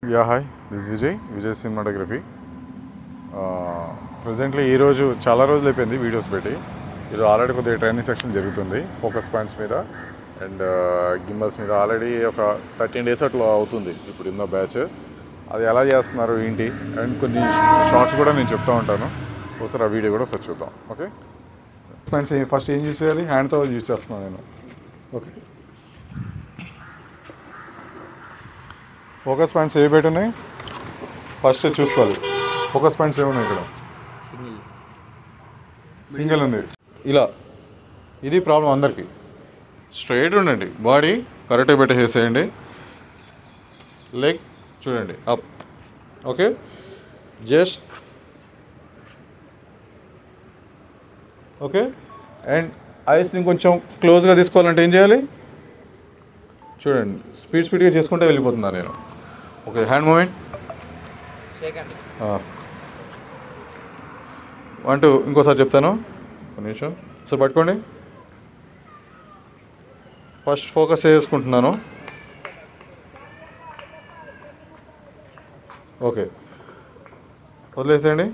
Yeah, hi. This is Vijay Cinematography. Presently ఈ రోజు చాలా రోజులు అయిపోయింది వీడియోస్ పెట్టి. ఇది ఆల్రెడీ కొద్దిగా ట్రైనింగ్ సెక్షన్ జరుగుతుంది ఫోకస్ పాయింట్స్ మీద అండ్ గిమ్మల్స్ మీద ఆల్రెడీ ఒక 13 days అట్లా అవుతుంది ఇప్పుడు ఉన్న బ్యాచ్. అది ఎలా చేస్తున్నారు ఏంటి అండ్ కొన్ని షార్ట్స్ కూడా నేను చెప్తూ ఉంటాను. ఒకసారి ఆ వీడియో కూడా ఒకసారి చూద్దాం. ఓకే, పాయింట్స్ ఫస్ట్ ఏం యూజ్ చేయాలి? హ్యాండ్తో యూజ్ చేస్తున్నాను నేను. ఓకే, ఫోకస్ పాయింట్స్ ఏ పెట్టున్నాయి ఫస్ట్ చూసుకోవాలి. ఫోకస్ పాయింట్స్ ఏమున్నాయి ఇక్కడ? సింగిల్ ఉంది. ఇలా ఇది ప్రాబ్లం అందరికీ. స్ట్రైట్ ఉండండి, బాడీ కరెక్ట్గా పెట్టేసేయండి, లెగ్ చూడండి up. Okay, just okay. And ఐస్ని కొంచెం క్లోజ్గా తీసుకోవాలంటే ఏం చేయాలి? చూడండి, స్పీడ్గా చేసుకుంటే వెళ్ళిపోతున్నా నేను. ఓకే, హ్యాండ్ మూమెంట్ 1 2 ఇంకోసారి చెప్తాను, ఒక నిమిషం. సో పట్టుకోండి, ఫస్ట్ ఫోకస్ చేసుకుంటున్నాను. ఓకే, వదిలేసేయండి.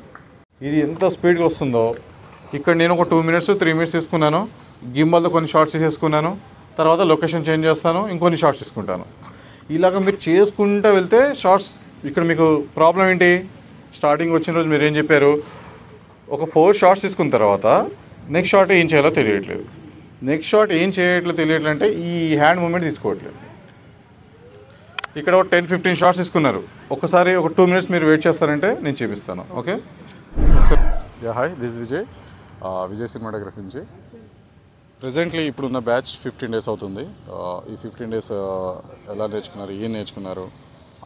ఇది ఎంత స్పీడ్గా వస్తుందో ఇక్కడ నేను ఒక 2 minutes 3 minutes తీసుకున్నాను. గిమ్మల్తో కొన్ని షార్ట్స్ చేసుకున్నాను, తర్వాత లొకేషన్ చేంజ్ చేస్తాను, ఇంకొన్ని షార్ట్స్ తీసుకుంటాను. ఇలాగ మీరు చేసుకుంటూ వెళ్తే షార్ట్స్. ఇక్కడ మీకు ప్రాబ్లం ఏంటి? స్టార్టింగ్ వచ్చిన రోజు మీరు ఏం చెప్పారు? ఒక 4 shots తీసుకున్న తర్వాత నెక్స్ట్ షాట్ ఏం చేయాలో తెలియట్లేదు. నెక్స్ట్ షాట్ ఏం చేయట్లేదు తెలియట్లేదు అంటే ఈ హ్యాండ్ మూమెంట్ తీసుకోవట్లేదు. ఇక్కడ ఒక 10-15 shots తీసుకున్నారు. ఒకసారి ఒక 2 minutes మీరు వెయిట్ చేస్తారంటే నేను చూపిస్తాను. Okay, yeah hi, this Vijay cinematography నుంచి. ప్రజెంట్లీ ఇప్పుడున్న బ్యాచ్ 15 days అవుతుంది. ఈ 15 days ఎలా నేర్చుకున్నారు, ఏం నేర్చుకున్నారు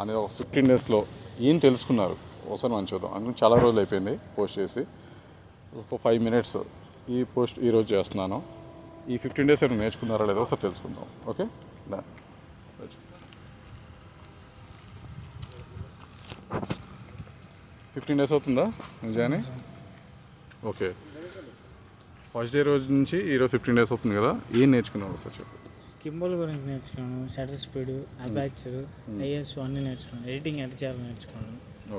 అనేది ఒక 15 daysలో ఏం తెలుసుకున్నారు ఒకసారి మనం చూద్దాం. అందుకని చాలా రోజులు అయిపోయింది పోస్ట్ చేసి. ఒక 5 minutes ఈ పోస్ట్ ఈరోజు చేస్తున్నాను. ఈ 15 days ఏమైనా నేర్చుకున్నారా లేదో ఒకసారి తెలుసుకుందాం. ఓకే, 15 days అవుతుందా నిజాన్ని? ఓకే, ఫస్ట్ డే రోజు నుంచి ఈరోజు 15 days అవుతుంది కదా, ఏం నేర్చుకున్నావు సార్ చెప్పు. కింబల్ గురించి నేర్చుకున్నాను, షటర్ స్పీడ్, అపాచర్, ఐఎస్ఓ అన్నీ నేర్చుకున్నాను. ఎడిటింగ్ ఎట్లా చేయాలో నేర్చుకున్నాను.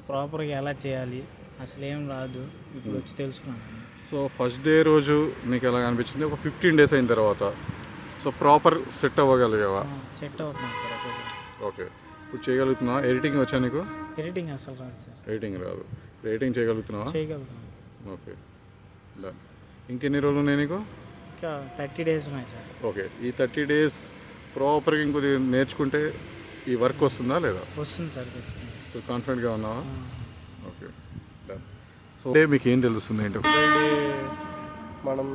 ప్రాపర్గా ఎలా చేయాలి అసలు ఏం రాదు, ఇప్పుడు వచ్చి తెలుసుకున్నాను. సో ఫస్ట్ డే రోజు నీకు ఎలా అనిపించింది? ఒక 15 days అయిన తర్వాత సో ప్రాపర్ సెట్ అవ్వగలిగావా? సెట్ అవుతున్నాను సార్ ఒక్కొక్క. ఓకే, ఇప్పుడు చేయగలుగుతున్నావా? ఎడిటింగ్ వచ్చా నీకు? ఎడిటింగ్ అసలు రాదు సార్. ఎడిటింగ్ రాదు, ఎడిటింగ్ చేయగలుగుతున్నావా? చేయగలుగుతాను. Okay, done. ఇంకెన్ని రోజులు ఉన్నాయి నీకు? ఇంకా 30 days ఉన్నాయి సార్. ఓకే, ఈ 30 days ప్రాపర్గా ఇంకొద్ది నేర్చుకుంటే ఈ వర్క్ వస్తుందా లేదా? వస్తుంది సార్ ఖచ్చితంగా. సో కాన్ఫిడెంట్గా ఉన్నావా? Okay, done. సో మీకు ఏం తెలుస్తుంది ఏంటో? మనం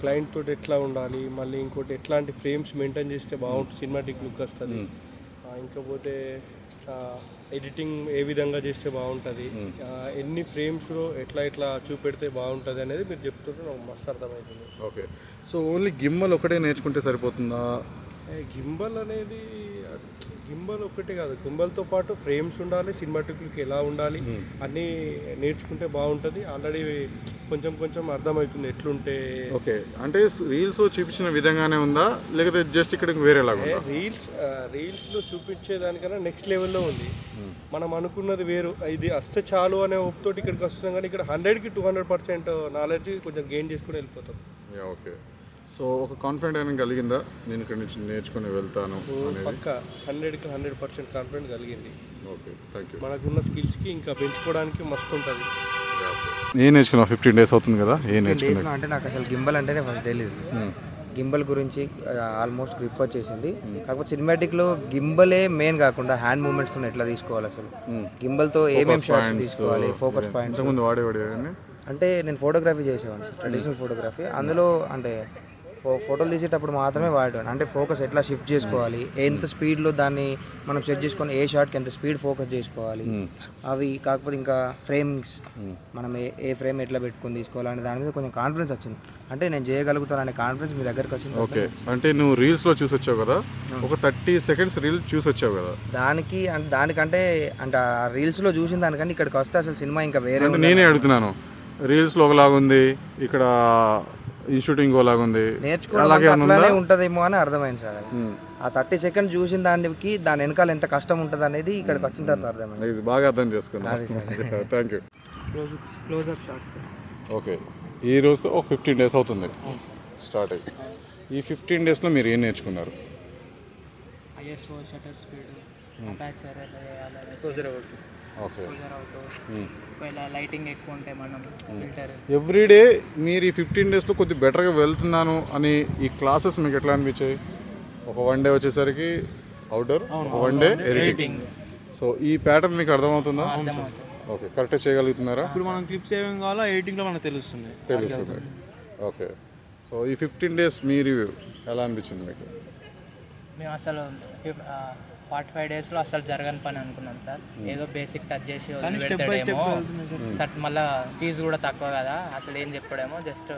క్లయింట్ తోటి ఎట్లా ఉండాలి, మళ్ళీ ఇంకోటి ఎట్లాంటి ఫ్రేమ్స్ మెయింటైన్ చేస్తే బాగుంటుంది, సినిమాటిక్ లుక్ వస్తుంది. ఇంకపోతే ఎడిటింగ్ ఏ విధంగా చేస్తే బాగుంటుంది, ఎన్ని ఫ్రేమ్స్లో ఎట్లా చూపెడితే బాగుంటుంది అనేది మీరు చెప్తుంటే నాకు మస్తు అర్థమవుతుంది. ఓకే, సో ఓన్లీ గిమ్మల్ ఒకటే నేర్చుకుంటే సరిపోతుందా? గింబల్ ఒకటే కాదు, గింబల్తో పాటు ఫ్రేమ్స్ ఉండాలి, సినిమాటిక్ లుక్ ఎలా ఉండాలి అన్నీ నేర్చుకుంటే బాగుంటుంది. ఆల్రెడీ కొంచెం అర్థమవుతుంది ఎట్లుంటే. ఓకే, అంటే రీల్స్ చూపించిన విధంగానే ఉందా లేకపోతే జస్ట్ ఇక్కడ వేరేలాగా? రీల్స్లో చూపించేదానికన్నా నెక్స్ట్ లెవెల్లో ఉంది. మనం అనుకున్నది వేరు, ఇది వస్తే చాలు అనే ఒప్పుతోటి ఇక్కడికి వస్తున్నాం, కానీ ఇక్కడ 100కి 200% నాలెడ్జ్ కొంచెం గెయిన్ చేసుకుని వెళ్ళిపోతాం. ఓకే, సో ఒక కాన్ఫిడెంట్ అనేది కలిగిందా నేను ఇక్కడ నుంచి నేర్చుకుని వెళ్తాను? పక్క 100కి 100% కాన్ఫిడెంట్ కలిగింది. Okay, thank you. మనకున్న స్కిల్స్కి ఇంకా పెంచుకోవడానికి మస్తు ఉంటుంది. ఏం నేర్చుకున్నావు? 15 days అవుతుంది కదా, ఏం నేర్చుకున్నావు? అంటే నాకు అసలు గింబల్ అంటేనే ఫస్ట్ తెలియదు. గింబల్ గురించి ఆల్మోస్ట్ గ్రిప్ వచ్చేసింది. కాకపోతే సినిమాటిక్లో గింబలే మెయిన్ కాకుండా హ్యాండ్ మూమెంట్స్తో ఎట్లా తీసుకోవాలి, అసలు గింబల్తో ఏమేమి షాట్స్ తీసుకోవాలి, ఫోకస్ పాయింట్స్. ముందు వాడే అంటే నేను ఫోటోగ్రఫీ చేసేవాడిని, ట్రెడిషనల్ ఫోటోగ్రఫీ. అందులో అంటే ఫోటోలు తీసేటప్పుడు మాత్రమే వాడేవాడిని. అంటే ఫోకస్ ఎట్లా షిఫ్ట్ చేసుకోవాలి, ఎంత స్పీడ్లో దాన్ని మనం సెట్ చేసుకొని ఏ షాట్కి ఎంత స్పీడ్ ఫోకస్ చేసుకోవాలి అవి. కాకపోతే ఇంకా ఫ్రేమ్స్ మనం ఏ ఫ్రేమ్ ఎట్లా పెట్టుకొని తీసుకోవాలి అనే దాని మీద కొంచెం కాన్ఫిడెన్స్ వచ్చింది. అంటే నేను చేయగలుగుతాను అనే కాన్ఫిడెన్స్ మీ దగ్గరకు వచ్చింది. ఓకే, అంటే నువ్వు రీల్స్లో చూసి వచ్చావు కదా, ఒక 30 seconds రీల్ చూసి వచ్చావు కదా, దానికంటే అంటే ఆ రీల్స్లో చూసిన దానికంటే ఇక్కడికి వస్తే అసలు సినిమా ఇంకా వేరే. నేనే అడుగుతున్నాను, రీల్స్లో ఒకలాగా ఉంది, ఇక్కడ ఈ షూటింగ్ లాగా ఉంది నేర్చుకోవడం అట్లానే ఉంటుందేమో అని అర్థమైంది సార్. ఆ 30 సెకండ్స్ చూసిన దానికి దాని వెనకాల ఎంత కష్టం ఉంటుంది అనేది ఇక్కడికి వచ్చిన తర్వాత అర్థమైంది. ఇది బాగా అర్థం చేసుకున్నాను. Thank you. Closer shots. Okay, ఈ రోజుతో ఒక 15 days అవుతుంది స్టార్ట్ అయ్యి. ఈ 15 daysలో మీరు ఏం నేర్చుకున్నారు? ISO, shutter speed, aperture okay. ఒకవేళ లైటింగ్ ఎక్కువ ఉంటే మనం ఫిల్టర్. ఎవ్రీడే మీరు ఈ 15 daysలో కొద్దిగా బెటర్గా వెళ్తున్నాను అని ఈ క్లాసెస్ మీకు ఎట్లా అనిపించాయి? ఒక 1 day వచ్చేసరికి అవుట్డోర్, ఒక 1 day ఎడిటింగ్. సో ఈ ప్యాటర్న్ మీకు అర్థమవుతుందా? ఓకే, కరెక్ట్గా చేయగలుగుతున్నారా? ఇప్పుడు మనం క్లిప్స్ ఏమేమి కావాలో ఎడిటింగ్లో మనకు తెలుస్తుంది. ఓకే, సో ఈ 15 days మీ రివ్యూ ఎలా అనిపించింది మీకు? మేము అసలు 45 daysలో అసలు జరగని పని అనుకున్నాం సార్. ఏదో బేసిక్ టచ్ చేసి పెడతాడేమో, మళ్ళీ ఫీజు కూడా తక్కువ కదా, అసలు ఏం చెప్పాడేమో, జస్ట్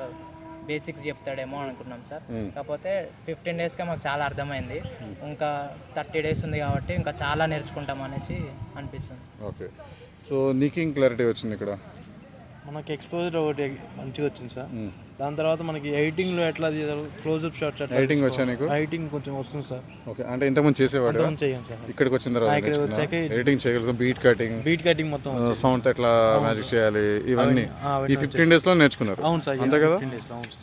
బేసిక్స్ చెప్తాడేమో అనుకున్నాం సార్. కాకపోతే 15 daysకే మాకు చాలా అర్థమైంది. ఇంకా 30 days ఉంది కాబట్టి ఇంకా చాలా నేర్చుకుంటాం అనేసి అనిపిస్తుంది. ఓకే, సో నీకేం క్లారిటీ వచ్చింది ఇక్కడ? మనకి ఎక్స్పోజర్ ఒకటి మంచిగా వచ్చింది సార్. దాని తర్వాత మనకి ఎడిటింగ్లో ఎట్లా తీయాలి, క్లోజ్అప్ షాట్స్ ఎట్లా, ఎడిటింగ్ వచ్చా నీకు? ఎడిటింగ్ కొంచెం వస్తుంది సార్. ఓకే, అంటే ఇంతకుముందు చేసేవాడు? చేయం సార్. ఇక్కడికి వచ్చిన తర్వాత ఎడిటింగ్ చేయగలుగుతాం, బీట్ కటింగ్ మొత్తం, సౌండ్ ఎట్లా మ్యాజిక్ చేయాలి, ఇవన్నీ ఈ 15 daysలో నేర్చుకున్నారు. అవును సార్, అంతే కదా?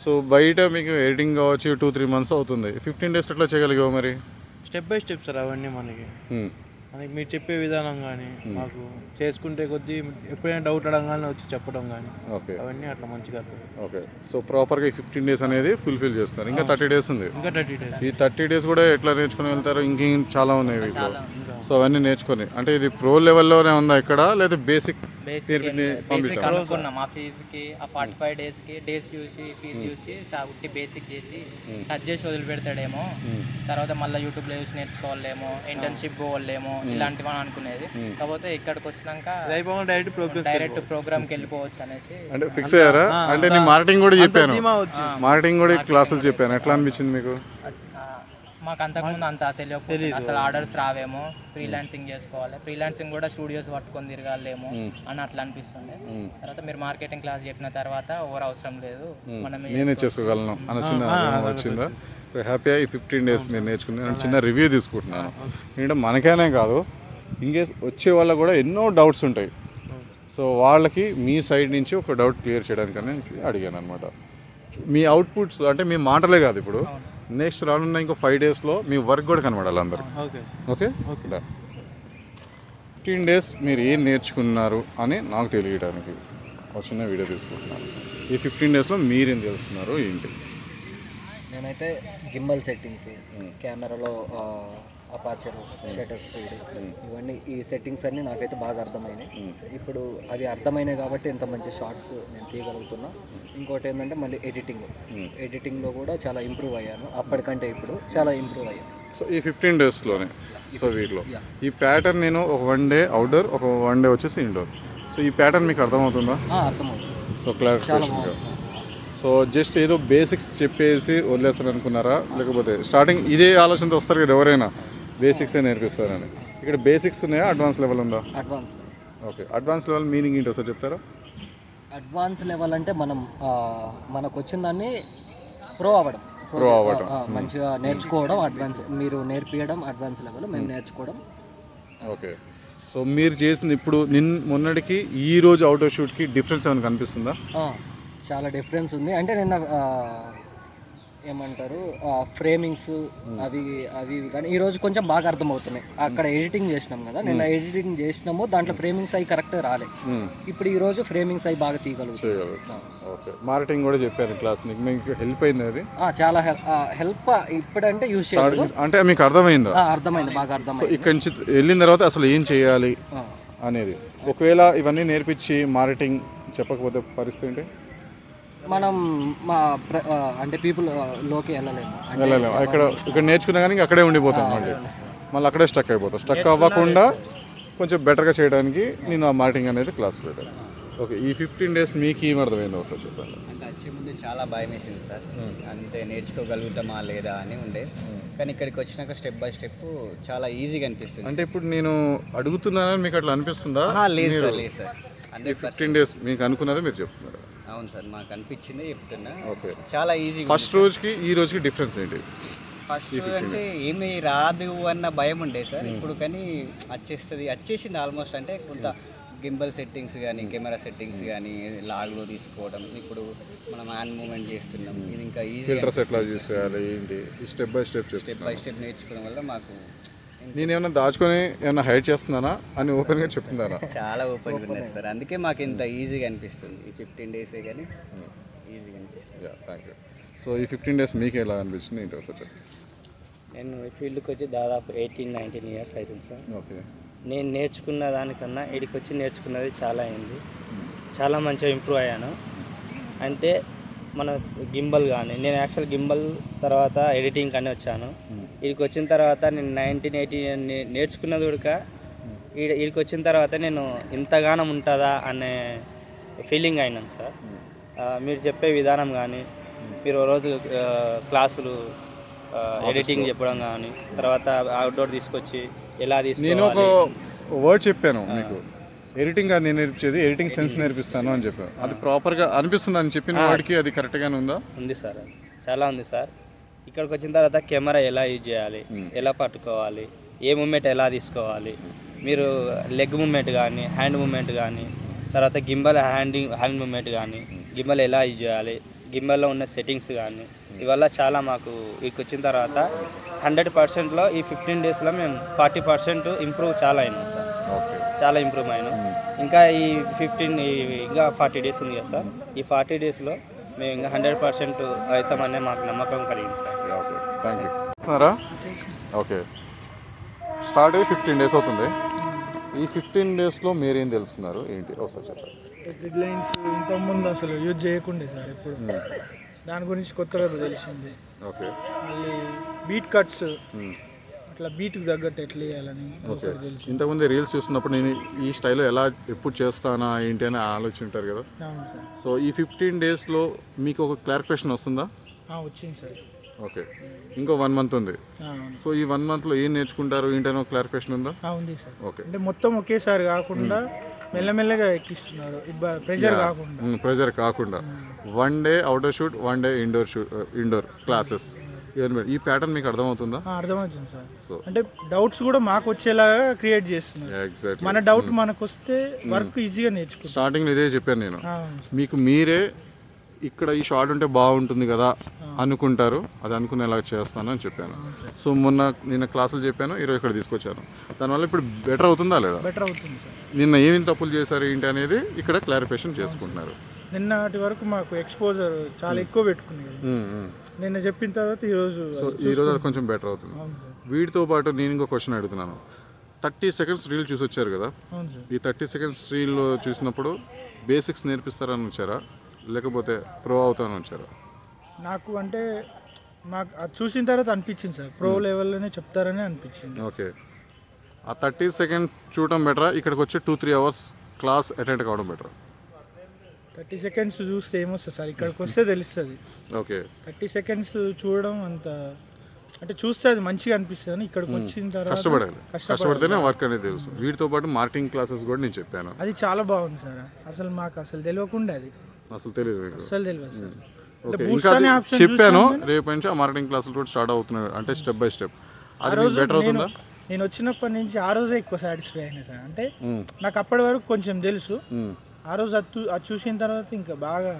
సో బయట మీకు ఎడిటింగ్ కావచ్చు 2-3 months అవుతుంది, 15 days ఎట్లా చేయగలిగావు మరి? స్టెప్ బై స్టెప్ సార్ అవన్నీ మనకి మీరు చెప్పే విధానం కానీ మాకు చేసుకుంటే కొద్దీ ఎప్పుడైనా డౌట్ అడగానే వచ్చి చెప్పడం కానీ అవన్నీ అట్లా మంచిగా. ఓకే, సో ప్రాపర్గా ఈ 15 days అనేది ఫుల్ఫిల్ చేస్తారు. ఇంకా 30 days ఉంది. ఇంకా 30 days. ఈ 30 days కూడా ఎట్లా నేర్చుకుని వెళ్తారు? ఇంకేం చాలా ఉన్నాయి వీటిలో. సో అవన్నీ నేర్చుకొని, అంటే ఇది ప్రో లెవెల్లోనే ఉందా ఇక్కడ, లేదా బేసిక్ అనుకున్నాం? ఆ ఫీజుకి, ఆ 45 daysకి డేస్ చూసి ఫీజు చూసి ఉట్టి బేసిక్ చేసి టచ్ చేసి వదిలిపెడతాడేమో, తర్వాత మళ్ళీ యూట్యూబ్లో చూసి నేర్చుకోవాలేమో, ఇంటర్న్షిప్ పోవాలేమో, ఇలాంటివి అని అనుకునేది. కాకపోతే ఇక్కడికి వచ్చినాక డైరెక్ట్ ప్రోగ్రామ్కి వెళ్ళిపోవచ్చు అనేసి అంటే ఫిక్స్ అయ్యారా? అంటే నేను మార్కెటింగ్ కూడా చెప్పాను, మార్కెటింగ్ కూడా క్లాసులు చెప్పాను. ఎట్లా అనిపించింది మీకు? మాకు అంతకుముందు అంత తెలియకపోతే అసలు ఆర్డర్స్ రావేమో, ఫ్రీలాన్సింగ్ చేసుకోవాలి, ఫ్రీలాన్సింగ్ కూడా స్టూడియోస్ పట్టుకొని తిరగాలేమో అని అట్లా అనిపిస్తుంది. తర్వాత మీరు మార్కెటింగ్ క్లాస్ చెప్పిన తర్వాత ఎవరు అవసరం లేదు, నేనే చేసుకోగలను అని చిన్న వచ్చిందా? హ్యాపీగా ఈ 15 days మీరు నేర్చుకుంది. నేను చిన్న రివ్యూ తీసుకుంటున్నాను. ఎందుకంటే మనకైనా కాదు, ఇంకేస్ వచ్చే వాళ్ళకు కూడా ఎన్నో డౌట్స్ ఉంటాయి. సో వాళ్ళకి మీ సైడ్ నుంచి ఒక డౌట్ క్లియర్ చేయడానికని అడిగాను అనమాట. మీ అవుట్పుట్స్ అంటే మీ మాటలే కాదు, ఇప్పుడు నెక్స్ట్ రానున్న ఇంకో 5 daysలో మీ వర్క్ కూడా కనబడాలి అందరికి. ఓకే, 15 days మీరు ఏం నేర్చుకున్నారు అని నాకు తెలియడానికి ఒక చిన్న వీడియో తీసుకుంటున్నాను. ఈ 15 daysలో మీరేం తెలుస్తున్నారు ఏంటి? నేనైతే గింబల్ సెట్టింగ్స్, కెమెరాలో అపాచర్, షటర్ స్పీడ్, ఇవన్నీ ఈ సెట్టింగ్స్ అన్నీ నాకైతే బాగా అర్థమైనాయి. ఇప్పుడు అవి అర్థమైనాయి కాబట్టి ఇంత మంచి షార్ట్స్ నేను తీయగలుగుతున్నా. ఇంకోటి ఏంటంటే మళ్ళీ ఎడిటింగ్లో కూడా చాలా ఇంప్రూవ్ అయ్యాను. అప్పటికంటే ఇప్పుడు చాలా ఇంప్రూవ్ అయ్యాను. సో ఈ 15 daysలోనే సో వీటిలో ఈ ప్యాటర్న్ నేను ఒక 1 day అవుట్డోర్, ఒక 1 day వచ్చేసి ఇండోర్. సో ఈ ప్యాటర్న్ మీకు అర్థమవుతుందా? అర్థమవుతుంది. సో క్లారిఫికేషన్గా. సో జస్ట్ ఏదో బేసిక్స్ చెప్పేసి వదిలేస్తారు అనుకున్నారా? లేకపోతే స్టార్టింగ్ ఇదే ఆలోచనతో వస్తారు కదా ఎవరైనా, బేసిక్సే నేర్పిస్తారని. ఇక్కడ బేసిక్స్ ఉన్నాయా, అడ్వాన్స్ లెవెల్ ఉందా? Advance. Okay, advance level meaning ఏంటో సార్ చెప్తారా? అడ్వాన్స్ లెవెల్ అంటే మనకు వచ్చిన దాన్ని ప్రో అవ్వడం, మంచిగా నేర్చుకోవడం. అడ్వాన్స్ మీరు నేర్పించడం అడ్వాన్స్ లెవెల్, మేము నేర్చుకోవడం. ఓకే, సో మీరు చేసింది ఇప్పుడు మొన్నటికి ఈ రోజు అవుట్డోర్ షూట్కి డిఫరెన్స్ ఏమైనా కనిపిస్తుందా? చాలా డిఫరెన్స్ ఉంది. అంటే నిన్న ఏమంటారు ఫ్రేమింగ్స్ అవి కానీ ఈరోజు కొంచెం బాగా అర్థమవుతున్నాయి. అక్కడ ఎడిటింగ్ చేసినాం కదా, నిన్న ఎడిటింగ్ చేసినాము, దాంట్లో ఫ్రేమింగ్స్ అవి కరెక్ట్గా రాలేదు. ఇప్పుడు ఈరోజు ఫ్రేమింగ్స్ అవి బాగా తీయగలుగుతాం. ఓకే, మార్కెటింగ్ కూడా చెప్పారు క్లాస్, మీకు హెల్ప్ అయింది అది? చాలా హెల్ప్. ఇప్పుడంటే యూజ్ చేయలేదు, అంటే మీకు అర్థమైందా? అర్థమైంది, బాగా అర్థమైంది. ఇక్కడి నుంచి వెళ్ళిన తర్వాత అసలు ఏం చేయాలి అనేది, ఒకవేళ ఇవన్నీ నేర్పించి మార్కెటింగ్ చెప్పకపోతే పరిస్థితి ఏంటి? మనం అంటే పీపుల్ లోకి వెళ్ళలేము. ఇక్కడ నేర్చుకున్నా కానీ అక్కడే ఉండిపోతాం, మళ్ళీ అక్కడే స్టక్ అయిపోతాం. స్టక్ అవ్వకుండా కొంచెం బెటర్గా చేయడానికి నేను ఆ మార్కెటింగ్ అనేది క్లాస్ పెట్టాను. ఓకే, ఈ 15 days మీకు ఏం అర్థమైందో ఒకసారి చెప్పండి. అంటే వచ్చే ముందు చాలా భయం వేసింది సార్, అంటే నేర్చుకోగలుగుతామా లేదా అని ఉండే. కానీ ఇక్కడికి వచ్చినాక స్టెప్ బై స్టెప్ చాలా ఈజీగా అనిపిస్తుంది. అంటే ఇప్పుడు నేను అడుగుతున్నానని మీకు అట్లా అనిపిస్తుందా? లేదు సార్, లేదు సార్. 15 days మీకు అనుకున్నదే మీరు చెప్తున్నారు. అవును సార్, మాకు అనిపించింది చెప్తున్నా. ఓకే. చాలా ఈజీ. ఫస్ట్ రోజుకి ఈ రోజుకి డిఫరెన్స్ ఏంటి? ఫస్ట్ అంటే ఏమీ రాదు అన్న భయం ఉండే సార్, ఇప్పుడు కానీ వచ్చేసింది ఆల్మోస్ట్. అంటే కొంత గింబల్ సెట్టింగ్స్ కానీ కెమెరా సెట్టింగ్స్ కానీ లాగ్లో తీసుకోవడం, ఇప్పుడు మనం హ్యాండ్ మూమెంట్ చేస్తున్నాం, ఇది ఇంకా ఈజీ. ఫిల్టర్స్ ఎట్లా యూస్ చేయాలి ఏంటి స్టెప్ బై స్టెప్ నేర్చుకోవడం వల్ల మాకు నేను ఏమన్నా దాచుకొని ఏమన్నా హైడ్ చేస్తున్నానా అని ఓపెన్గా చెప్తున్నానా? చాలా ఓపెన్గా ఉన్నది సార్, అందుకే మాకు ఇంత ఈజీగా అనిపిస్తుంది. ఈ 15 డేసే కానీ ఈజీగా అనిపిస్తుంది. Thank you. సో ఈ 15 డేస్ మీకు ఎలా అనిపించింది ఏంటి ఒకసారి చెప్పండి. నేను ఈ ఫీల్డ్కి వచ్చి దాదాపు 18-19 ఇయర్స్ అవుతుంది సార్. ఓకే. నేను నేర్చుకున్న దానికన్నా ఇక్కడికి వచ్చి నేర్చుకున్నది చాలా అయింది. చాలా మంచిగా ఇంప్రూవ్ అయ్యాను. అంటే మన గింబల్ కానీ, నేను యాక్చువల్ గింబల్ తర్వాత ఎడిటింగ్ కానీ వచ్చాను. ఇక్కడికి వచ్చిన తర్వాత నేను 1980 నేర్చుకున్నది కూడా ఇక్కడికి వచ్చిన తర్వాత నేను ఇంతగానం ఉంటుందా అనే ఫీలింగ్ అయినాను సార్. మీరు చెప్పే విధానం కానీ, మీరు రోజు క్లాసులు ఎడిటింగ్ చెప్పడం కానీ, తర్వాత అవుట్డోర్ తీసుకొచ్చి ఎలా నేను ఒక తీసుకోవాలి. వర్డ్ చెప్పాను మీకు, ఎడిటింగ్ అది నేను నేర్పించేది ఎడిటింగ్ సెన్స్ నేర్పిస్తాను అని చెప్పాను. అది ప్రాపర్గా అనిపిస్తుంది అని చెప్పిన వాడికి అది కరెక్ట్గానే ఉందా? ఉంది సార్, చాలా ఉంది సార్. ఇక్కడికి వచ్చిన తర్వాత కెమెరా ఎలా యూజ్ చేయాలి, ఎలా పట్టుకోవాలి, ఏ మూమెంట్ ఎలా తీసుకోవాలి, మీరు లెగ్ మూమెంట్ కానీ, హ్యాండ్ మూమెంట్ కానీ, తర్వాత గింబల్ హ్యాండ్ మూమెంట్ కానీ, గింబల్ ఎలా యూజ్ చేయాలి, గింబల్లో ఉన్న సెట్టింగ్స్ కానీ, ఇవల్ల చాలా మాకు ఇక్కడికి వచ్చిన తర్వాత 100%లో ఈ 15 డేస్లో మేము 40% ఇంప్రూవ్ చాలా అయినాం సార్. చాలా ఇంప్రూవ్ అయినాం. ఇంకా ఈ 15 ఇంకా 40 డేస్ ఉంది కదా సార్. ఈ 40 డేస్లో మేము ఇంకా 100% అవుతామనే మాకు నమ్మకం కలిగింది sir. Okay, thank you. Okay, start అయ్యి 15 డేస్ అవుతుంది. ఈ 15 డేస్లో మీరేం తెలుసుకున్నారు ఏంటి ఒకసారి చెప్పండి. గ్రిడ్ లైన్స్ ఇంతకుముందు అసలు యూజ్ చేయకుండే సార్, ఎప్పుడు దాని గురించి కొత్తగా తెలిసింది. ఓకే. మళ్ళీ బీట్ కట్స్ అట్లా బీట్కి తగ్గట్టు ఎట్లా వేయాలని ఓకే. ఇంతకుముందు రీల్స్ చూస్తున్నప్పుడు నేను ఈ స్టైల్లో ఎలా ఎప్పుడు చేస్తానా ఏంటి అని ఆలోచన ఉంటారు కదా. అవును సార్. సో ఈ 15 డేస్లో మీకు ఒక క్లారిఫికేషన్ వస్తుందా? వచ్చింది సార్. ఓకే, ఇంకో 1 మంత్ ఉంది. అవును. సో ఈ 1 మంత్లో ఏం నేర్చుకుంటారు ఏంటనే ఒక క్లారిఫికేషన్ ఉందా? ఉంది సార్. ఓకే. అంటే మొత్తం ఒకేసారి కాకుండా మెల్లమెల్లగా ఎక్కిస్తున్నారు, ప్రెజర్ కాకుండా 1 day outer shoot, 1 day indoor classes. ఈ ప్యాటర్న్ మీకు అర్థమవుతుందా? అర్థమవుతుంది సార్. సో అంటే డౌట్స్ కూడా మాకు వచ్చేలాగా క్రియేట్ చేస్తున్నారు. ఎగ్జాక్ట్లీ. మన డౌట్ మనకు వస్తే వర్క్ ఈజీగా నేర్చుకుంటాం. స్టార్టింగ్లో ఇదే చెప్పాను నేను, మీకు మీరే ఇక్కడ ఈ షార్ట్ ఉంటే బాగుంటుంది కదా అనుకుంటారు, అది అనుకునేలా చేస్తాను అని చెప్పాను. సో నిన్న క్లాసులు చెప్పాను, ఈరోజు ఇక్కడ తీసుకొచ్చాను. దానివల్ల ఇప్పుడు బెటర్ అవుతుందా లేదా? బెటర్ అవుతుంది సార్. నిన్న ఏమేమి తప్పులు చేశారు ఏంటి అనేది ఇక్కడ క్లారిఫికేషన్ చేసుకుంటున్నారు. నిన్నటి వరకు మాకు ఎక్స్పోజర్ చాలా ఎక్కువ పెట్టుకునేది, నిన్న చెప్పిన తర్వాత ఈరోజు అది కొంచెం బెటర్ అవుతుంది. వీటితో పాటు నేను ఇంకో క్వశ్చన్ అడుగుతున్నాను. 30 సెకండ్స్ రీల్ చూసి వచ్చారు కదా, ఈ 30 సెకండ్స్ రీల్లో చూసినప్పుడు బేసిక్స్ నేర్పిస్తారని వచ్చారా, లేకపోతే ప్రో అవుతానని వచ్చారా? నాకు అంటే మాకు అది చూసిన తర్వాత అనిపించింది సార్, ప్రో లెవెల్లోనే చెప్తారని అనిపించింది. ఓకే. ఆ 30 సెకండ్స్ చూడటం బెటరా, ఇక్కడికి వచ్చి 2-3 అవర్స్ క్లాస్ అటెండ్ కావడం బెటరా? 30 సెకండ్స్ చూస్తే ఏమొస్తుంది సార్, ఇక్కడికి వస్తే తెలుస్తుంది. ఓకే. 30 సెకండ్స్ చూడడం అంత అంటే చూస్తే అది మంచిగా అనిపిస్తుంది అని ఇక్కడికి వచ్చిన తర్వాత కష్టపడితేనే వర్క్ అనేది తెలుసు. వీటితో పాటు మార్కెటింగ్ క్లాసెస్ కూడా నేను చెప్పాను, అది చాలా బాగుంది సార్. అసలు మాకు అసలు తెలియకుండా అది అసలు తెలియదు సార్. చెప్పాను రేపు నుంచి ఆ మార్కెటింగ్ క్లాసులు కూడా స్టార్ట్ అవుతున్నాయి, అంటే స్టెప్ బై స్టెప్. అది బెటర్ అవుతుందా? నేను వచ్చినప్పటి నుంచి ఆ రోజే ఎక్కువ సాటిస్ఫై అయినా సార్. అంటే నాకు అప్పటి వరకు కొంచెం తెలుసు, ఆ రోజు అది చూసిన తర్వాత ఇంకా బాగా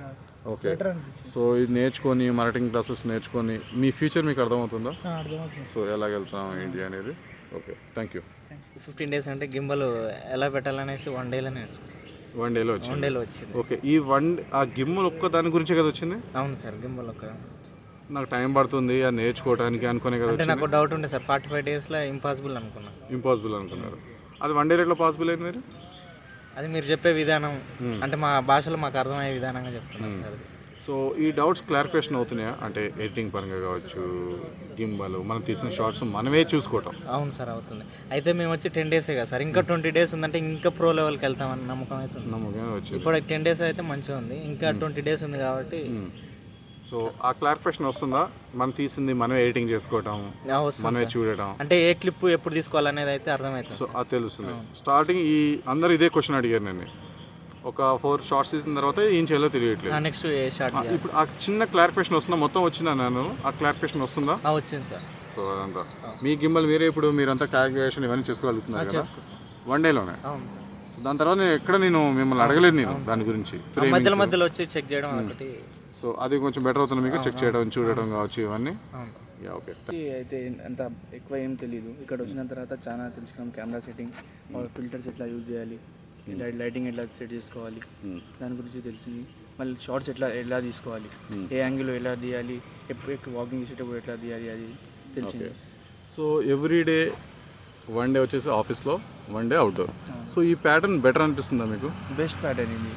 బెటర్ అనిపిస్తుంది. సో ఇది నేర్చుకొని మార్కెటింగ్ క్లాసెస్ నేర్చుకొని మీ ఫ్యూచర్ మీకు అర్థమవుతుందా? అర్థమవుతుంది. సో ఎలాగెళ్తాం ఏంటి అనేది. Okay, thank you. 15 డేస్ అంటే గింబల్ ఎలా పెట్టాలనేసి 1 డేలో నేర్చుకున్నాను. 1 డేలో వచ్చింది. ఓకే. ఆ గిమ్మల్ ఒక్క దాని గురించే కదా వచ్చింది? అవును సార్, గింబల్ ఒక్క నాకు టైం పడుతుంది అది నేర్చుకోవడానికి అనుకునే కదా. అంటే నాకు డౌట్ ఉండే సార్, 45 డేస్లో ఇంపాసిబుల్ అనుకున్నారు. అది 1 డే రేట్లో పాసిబుల్ అయింది మీరు? అది మీరు చెప్పే విధానం అంటే మా భాషలో మాకు అర్థమయ్యే విధానంగా చెప్తున్నాను సార్. సో ఈ డౌట్స్ క్లారిఫికేషన్ అవుతున్నాయా? అంటే ఎడిటింగ్ పరంగా కావచ్చు, గింబల్ మనం తీసిన షార్ట్స్ మనమే చూసుకోవటం. అవును సార్, అవుతుంది. అయితే మేము వచ్చి 10 డేసే కదా సార్, ఇంకా 20 డేస్ ఉందంటే ఇంకా ప్రో లెవెల్కి వెళ్తామని నమ్మకం అయితే ఉంది. ఇప్పుడు 10 డేస్ అయితే మంచిగా ఉంది, ఇంకా 20 డేస్ ఉంది కాబట్టి. సో ఆ క్లారిఫికేషన్ వస్తుందా? మనం తీసింది మనం ఎడిటింగ్ చేసుకోవటం, మనమే చూడటం, అంటే ఏ క్లిప్ ఎప్పుడు తీసుకోవాలనేది అయితే అర్థమవుతుంది. సో అది తెలుస్తుంది. స్టార్టింగ్ అందరు ఇదే క్వశ్చన్ అడిగారు నేను, ఒక 4 షార్ట్స్ తీసిన తర్వాత ఏం చేయాలో తెలియట్లేదు. నెక్స్ట్ ఏ షార్ట్ ఇప్పుడు ఆ చిన్న క్లారిఫికేషన్ వస్తుందా? మొత్తం వచ్చిందా? నేను ఆ క్లారిఫికేషన్ వస్తుందా? వచ్చింది సార్. సో అదంతా మీ గిమ్మల్ మీరే ఇప్పుడు మీరంతా క్యాలిక్యులేషన్ ఇవన్నీ చేసుకోగలుగుతున్నారు కదా వన్ డేలోనే. సో దాని తర్వాత నేను మిమ్మల్ని అడగలేదు నేను దాని గురించి. మధ్యలో వచ్చి చెక్ చేయడం ఒకటి. సో అది కొంచెం బెటర్ అవుతుంది మీకు, చెక్ చేయడం చూడడం కావచ్చు ఇవన్నీ. ఓకే. అయితే అంత ఎక్కువ ఏం తెలియదు. ఇక్కడ వచ్చిన తర్వాత చాలా తెలుసుకున్నాం. కెమెరా సెట్టింగ్, ఫిల్టర్స్ ఎట్లా యూజ్ చేయాలి, లైటింగ్ ఎట్లా సెట్ చేసుకోవాలి దాని గురించి తెలిసింది. మళ్ళీ షార్ట్స్ ఎలా తీసుకోవాలి, ఏ యాంగిల్లో ఎలా తీయాలి, ఎప్పుడు వాకింగ్ చేసేటప్పుడు ఎట్లా తీయాలి అది తెలిసింది. సో ఎవ్రీడే వన్ డే వచ్చేసి ఆఫీస్లో, వన్ డే అవుట్డోర్. సో ఈ ప్యాటర్న్ బెటర్ అనిపిస్తుందా మీకు? బెస్ట్ ప్యాటర్న్ ఇది.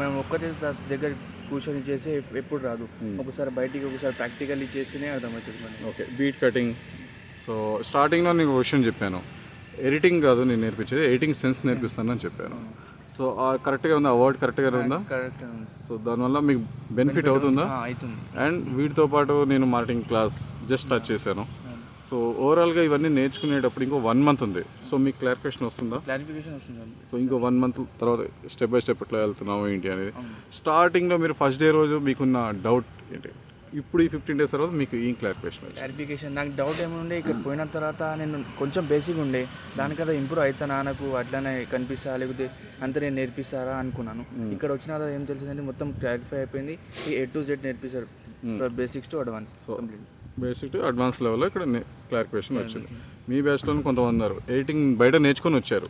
మేము ఒక్కటే దగ్గర కూర్చొని చేసే ఎప్పుడు రాదు. ఒకసారి బయటికి ఒకసారి ప్రాక్టికల్లీ చేస్తేనే అర్థమవుతుంది. ఓకే. Beat cutting. సో స్టార్టింగ్లో నేను క్వశ్చన్ చెప్పాను, ఎడిటింగ్ కాదు నేను నేర్పించేది, ఎడిటింగ్ సెన్స్ నేర్పిస్తానని చెప్పాను. సో కరెక్ట్గా ఉందా? వర్డ్ కరెక్ట్గా ఉందా? కరెక్ట్గా ఉంది. సో దానివల్ల మీకు బెనిఫిట్ అవుతుందా? అవుతుంది. అండ్ వీటితో పాటు నేను మార్కెటింగ్ క్లాస్ జస్ట్ టచ్ చేశాను. సో ఓవరాల్గా ఇవన్నీ నేర్చుకునేటప్పుడు ఇంకో 1 మంత్ ఉంది. సో మీకు క్లారిఫికేషన్ వస్తుందా? క్లారిఫికేషన్ వస్తుంది. సో ఇంకో 1 మంత్ తర్వాత స్టెప్ బై స్టెప్ ఎట్లా వెళ్తున్నావు ఏంటి అనేది. స్టార్టింగ్లో మీరు ఫస్ట్ డే రోజు మీకున్న డౌట్ ఏంటి? ఇప్పుడు ఈ 15 డేస్ తర్వాత మీకు ఏం క్లారిఫికేషన్ నాకు డౌట్ ఏముండే, ఇక్కడ పోయిన తర్వాత నేను కొంచెం బేసిక్ ఉండే దానికన్నా ఇంప్రూవ్ అవుతానా, నాకు అట్లానే కనిపిస్తా లేకపోతే అంత నేను నేర్పిస్తారా అనుకున్నాను. ఇక్కడ వచ్చిన తర్వాత ఏం తెలిసిందంటే మొత్తం క్లారిఫై అయిపోయింది. ఈ A to Z నేర్పిస్తారు, from basics to advance. So basic to advance లెవెల్లో ఇక్కడ క్లారిఫికేషన్ వచ్చింది. మీ బ్యాచ్లో కొంతమంది ఉన్నారు ఎడిటింగ్ బయట నేర్చుకొని వచ్చారు,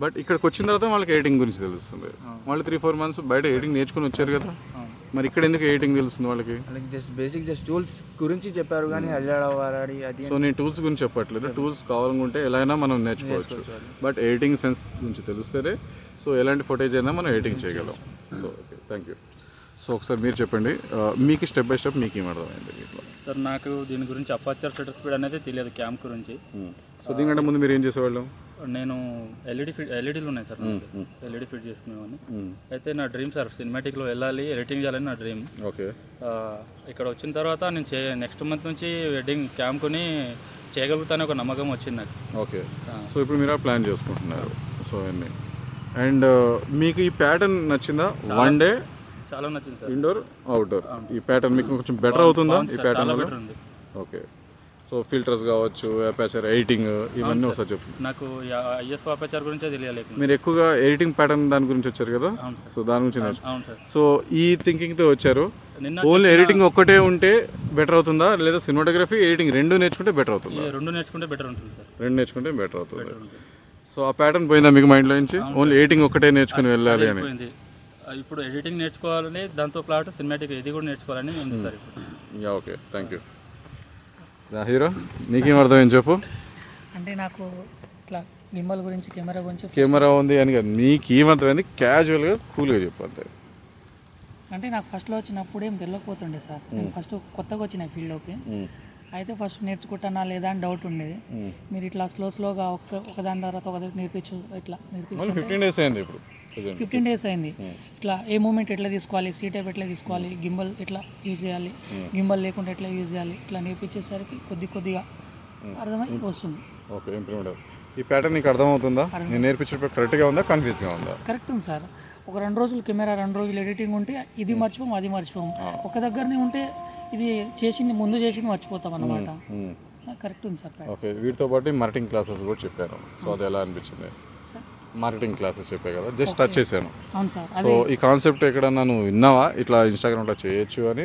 బట్ ఇక్కడికి వచ్చిన తర్వాత వాళ్ళకి ఎడిటింగ్ గురించి తెలుస్తుంది. వాళ్ళు 3-4 మంత్స్ బయట ఎడిటింగ్ నేర్చుకొని వచ్చారు కదా, మరి ఇక్కడ ఎందుకు ఎడిటింగ్ తెలుస్తుంది వాళ్ళకి? జస్ట్ బేసిక్ టూల్స్ గురించి చెప్పారు కానీ అది. సో నేను టూల్స్ గురించి చెప్పట్లేదు, టూల్స్ కావాలనుకుంటే ఎలా అయినా మనం నేర్చుకోవచ్చు, బట్ ఎడిటింగ్ సెన్స్ గురించి తెలిస్తేనే సో ఎలాంటి ఫుటేజ్ అయినా మనం ఎడిటింగ్ చేయగలం. So okay, thank you. So ఒకసారి మీరు చెప్పండి, మీకు స్టెప్ బై స్టెప్ మీకు ఏం అర్థమైంది దీంట్లో? సార్ నాకు దీని గురించి అపర్చర్ షటర్ స్పీడ్ అనేది తెలియదు క్యామ్ గురించి. సో దీనికంటే ముందు మీరు ఏం చేసేవాళ్ళం? నేను ఎల్ఈడీలు ఉన్నాయి సార్, ఎల్ఈడీ ఫిట్ చేసుకునేవాడిని. అయితే నా డ్రీమ్ సార్ సినిమాటిక్లో వెళ్ళాలి, ఎడిటింగ్ చేయాలని నా డ్రీమ్. ఓకే. ఇక్కడ వచ్చిన తర్వాత నేను నెక్స్ట్ మంత్ నుంచి వెడ్డింగ్ క్యామ్ కొని చేయగలుగుతానే ఒక నమ్మకం వచ్చింది నాకు. ఓకే. సో ఇప్పుడు మీరు ప్లాన్ చేసుకుంటున్నారు. సో అన్నీ అండ్ మీకు ఈ ప్యాటర్న్ నచ్చిందా? వన్ డే చాలా నచ్చింది సార్. ఇండోర్ అవుట్డోర్ ఈ ప్యాటర్న్ మీకు కొంచెం బెటర్ అవుతుందా ఈ ప్యాటర్న్ వల్ల? ఓకే. సో ఫిల్టర్స్ కావచ్చు, అపర్చర్, ఎడిటింగ్ ఇవన్నీ ఒకసారి చెప్పు. నాకు ఐఎస్ఓ అపర్చర్ గురించే తెలియలేదు. మీరు ఎక్కువగా ఎడిటింగ్ ప్యాటర్న్ దాని గురించి వచ్చారు కదా, సో దాని గురించి అవును సార్. సో ఈ థింకింగ్తో వచ్చారు. ఓన్లీ ఎడిటింగ్ ఒక్కటే ఉంటే బెటర్ అవుతుందా, లేదా సినిమాటోగ్రఫీ ఎడిటింగ్ రెండు నేర్చుకుంటే బెటర్ అవుతుందా? రెండు నేర్చుకుంటే బెటర్ ఉంటుంది సార్. రెండు నేర్చుకుంటే బెటర్ అవుతుంది. సో ఆ ప్యాటర్న్ పోయిందా మీకు మైండ్లో నుంచి? ఓన్లీ ఎడిటింగ్ ఒక్కటే నేర్చుకుని వెళ్ళాలి అని. ఇప్పుడు ఎడిటింగ్ నేర్చుకోవాలని, దాంతో పాటు సినిమాటిక్ ఇది కూడా నేర్చుకోవాలని ఉంది సార్ ఇప్పుడు. Okay, thank you. హీరో నీకేం అర్థమైంది చెప్పు. అంటే నాకు ఇట్లా గింబల్ గురించి, కెమెరా గురించి. కెమెరా ఉంది అని కాదు, నీకు ఏమర్థమైంది క్యాజువల్గా కూల్గా చెప్పు అంతే. అంటే నాకు ఫస్ట్లో వచ్చినప్పుడు ఏం తెలియకపోతుండే సార్. నేను ఫస్ట్ కొత్తగా వచ్చిన ఫీల్డ్లోకి, అయితే ఫస్ట్ నేర్చుకుంటానా లేదా అని డౌట్ ఉండేది. మీరు ఇట్లా స్లోగా ఒకదాని తర్వాత ఒకదాని నేర్పించు, ఇట్లా నేర్పించు. 15 డేస్ అయింది ఇప్పుడు. 15 డేస్ అయింది. ఇట్లా ఏ మూమెంట్ ఎట్లా తీసుకోవాలి, సీ టైప్ ఎట్లా తీసుకోవాలి, గింబల్ ఎట్లా యూజ్ చేయాలి, గింబల్ లేకుండా ఎట్లా యూజ్ చేయాలి, ఇట్లా నేర్పించేసరికి కొద్దిగా అర్థమై వస్తుంది. Okay, improvement. ఈ ప్యాటర్న్ నీకు అర్థమవుతుందా? నేను నేర్పించేటప్పుడు కరెక్ట్గా ఉందా, కన్ఫ్యూజ్గా ఉందా? కరెక్ట్ ఉంది సార్. ఒక 2 రోజులు కెమెరా, 2 రోజులు ఎడిటింగ్ ఉంటే ఇది మర్చిపోం, అది మర్చిపోం. ఒక దగ్గరనే ఉంటే ఇది ముందు చేసింది మర్చిపోతాం అన్నమాట. కరెక్ట్ ఉంది సార్. ఓకే. వీటితో పాటు మార్కెటింగ్ క్లాసెస్ కూడా చెప్పాను. సో అది ఎలా అనిపించింది? మార్కెటింగ్ క్లాసెస్ చెప్పే కదా, జస్ట్ టచ్ చేశాను. అవును సార్. సో ఈ కాన్సెప్ట్ ఎక్కడన్నా నువ్వు విన్నావా ఇట్లా ఇన్స్టాగ్రామ్లో చేయొచ్చు అని?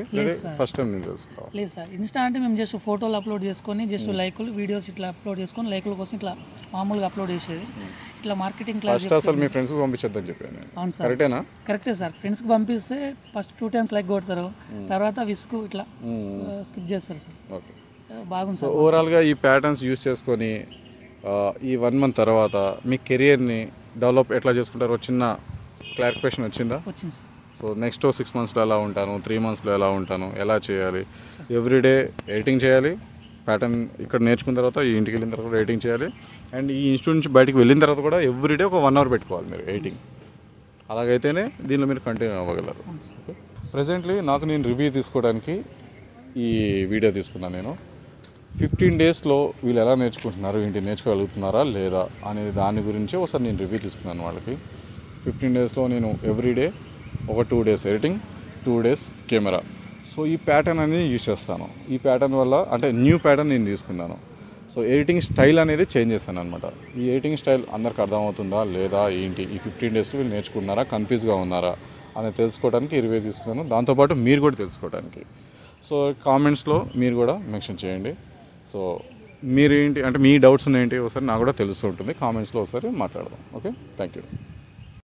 ఫస్ట్ టైం నేను తెలుసుకోవాలి. లేదు సార్, ఇన్స్టా అంటే మేము జస్ట్ ఫోటోలు అప్లోడ్ చేసుకొని, జస్ట్ లైకులు, వీడియోస్ ఇట్లా అప్లోడ్ చేసుకొని లైకుల కోసం ఇట్లా మామూలుగా అప్లోడ్ చేసేది. ఇట్లా మార్కెటింగ్ క్లాస్ ఫస్ట్ అసలు మీ ఫ్రెండ్స్కి పంపించొద్దని చెప్పాను. అవును సార్. కరెక్టేనా? కరెక్టే సార్. ఫ్రెండ్స్కి పంపిస్తే ఫస్ట్ 2 times లైక్ కొడతారు, తర్వాత విసుగు ఇట్లా స్కిప్ చేస్తారు సార్. ఓకే, బాగుంది సో సార్. ఓవరాల్గా ఈ ప్యాటర్న్స్ యూస్ చేసుకొని ఈ 1 month తర్వాత మీ కెరియర్ని డెవలప్ ఎట్లా చేసుకుంటారో చిన్న క్లారిఫికేషన్ వచ్చిందా? వచ్చింది సార్. సో నెక్స్ట్ 6 monthsలో ఎలా ఉంటాను, 3 monthsలో ఎలా ఉంటాను, ఎలా చేయాలి, ఎవ్రీడే ఎడిటింగ్ చేయాలి, ప్యాటర్న్ ఇక్కడ నేర్చుకున్న తర్వాత ఈ ఇంటికి వెళ్ళిన తర్వాత ఎడిటింగ్ చేయాలి, అండ్ ఈ ఇన్స్టిట్యూట్ నుంచి బయటికి వెళ్ళిన తర్వాత కూడా ఎవ్రీడే ఒక 1 hour పెట్టుకోవాలి మీరు ఎడిటింగ్. అలాగైతేనే దీనిలో మీరు కంటిన్యూ అవ్వగలరు. ఓకే. ప్రజెంట్లీ నాకు నేను రివ్యూ తీసుకోవడానికి ఈ వీడియో తీసుకున్నాను. నేను 15 daysలో వీళ్ళు ఎలా నేర్చుకుంటున్నారు, ఏంటి నేర్చుకోగలుగుతున్నారా లేదా అనే దాని గురించి ఒకసారి నేను రివ్యూ తీసుకున్నాను వాళ్ళకి. 15 డేస్లో నేను ఎవ్రీడే ఒక 2 days editing, 2 days camera. So ఈ ప్యాటర్న్ అనేది యూజ్ చేస్తాను. ఈ ప్యాటర్న్ వల్ల అంటే న్యూ ప్యాటర్న్ నేను తీసుకున్నాను. సో ఎడిటింగ్ స్టైల్ అనేది చేంజ్ చేశాను అనమాట. ఈ ఎడిటింగ్ స్టైల్ అందరికి అర్థమవుతుందా లేదా ఏంటి, ఈ 15 డేస్లో వీళ్ళు నేర్చుకున్నారా, కన్ఫ్యూజ్గా ఉన్నారా అనేది తెలుసుకోవడానికి 20 తీసుకున్నాను. దాంతోపాటు మీరు కూడా తెలుసుకోవడానికి. సో కామెంట్స్లో మీరు కూడా మెన్షన్ చేయండి. సో మీరు ఏంటి అంటే మీ డౌట్స్ ఏంటి ఒకసారి నాకు కూడా తెలుస్తూ ఉంటుంది. కామెంట్స్లో ఒకసారి మాట్లాడదాం. Okay, thank you.